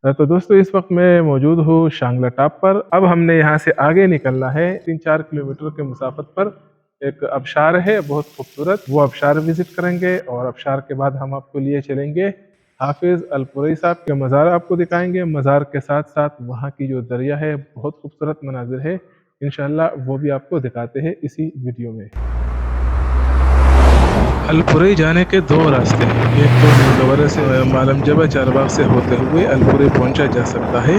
तो दोस्तों इस वक़्त मैं मौजूद हूँ शांगला टॉप पर। अब हमने यहाँ से आगे निकलना है 3-4 किलोमीटर के मुसाफ़त पर एक आबशार है बहुत खूबसूरत, वो आबशार विज़िट करेंगे और आबशार के बाद हम आपको लिए चलेंगे हाफ़िज़ अल-पुरई साहब के मज़ार आपको दिखाएँगे। मज़ार के साथ-साथ वहाँ की जो दरिया है बहुत खूबसूरत मनाज़िर है। इंशाअल्लाह वो भी आपको दिखाते हैं इसी वीडियो में। अलपुरई जाने के 2 रास्ते हैं। एक तो मुंडवरे से मालम जबा चारबाग से होते हुए अलपुरई पहुंचा जा सकता है,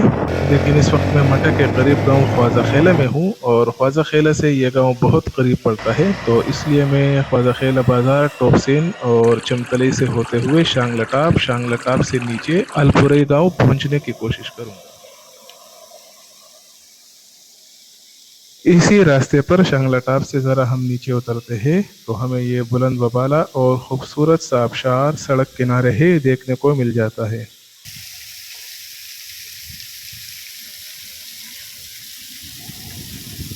लेकिन इस वक्त मैं मटा के करीब गांव ख्वाजा खेला में हूं और ख्वाजा खेला से ये गांव बहुत करीब पड़ता है, तो इसलिए मैं ख्वाजा खेला बाजार, टोपसेन और चमतलई से होते हुए शांगला टाप से नीचे अलपुरई गाँव पहुँचने की कोशिश करूँगा। इसी रास्ते पर शंगलाटाप से ज़रा हम नीचे उतरते हैं तो हमें ये बुलंद वबाला और खूबसूरत सा आबशार सड़क किनारे ही देखने को मिल जाता है।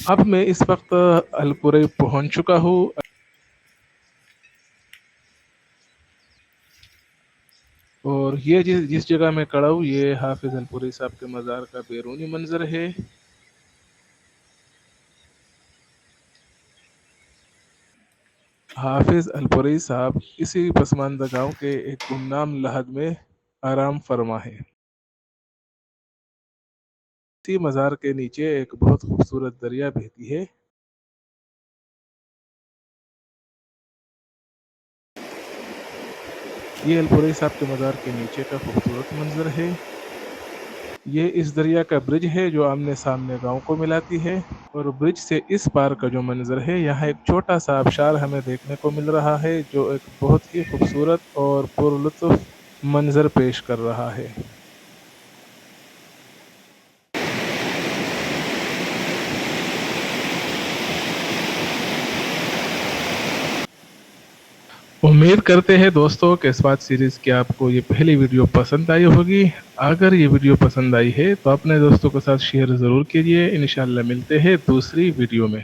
अब मैं इस वक्त अलपुरई पहुंच चुका हूँ और ये जिस जिस जगह मैं खड़ा हूँ ये हाफिज अलपुरई साहब के मज़ार का बैरूनी मंजर है। हाफिज अलपुरई साहब इसी पसमानदा गांव के एक गुमनाम लहद में आराम फरमा है। इसी मज़ार के नीचे एक बहुत खूबसूरत दरिया बहती है। ये अलपुरई साहब के मज़ार के नीचे का खूबसूरत मंजर है। ये इस दरिया का ब्रिज है जो आमने सामने गांव को मिलाती है और ब्रिज से इस पार का जो मंजर है यहाँ एक छोटा सा आबशार हमें देखने को मिल रहा है जो एक बहुत ही खूबसूरत और पुरलुत्फ मंजर पेश कर रहा है। उम्मीद करते हैं दोस्तों कि इस बात सीरीज़ की आपको ये पहली वीडियो पसंद आई होगी। अगर ये वीडियो पसंद आई है तो अपने दोस्तों के साथ शेयर ज़रूर कीजिए। इंशाल्लाह मिलते हैं दूसरी वीडियो में।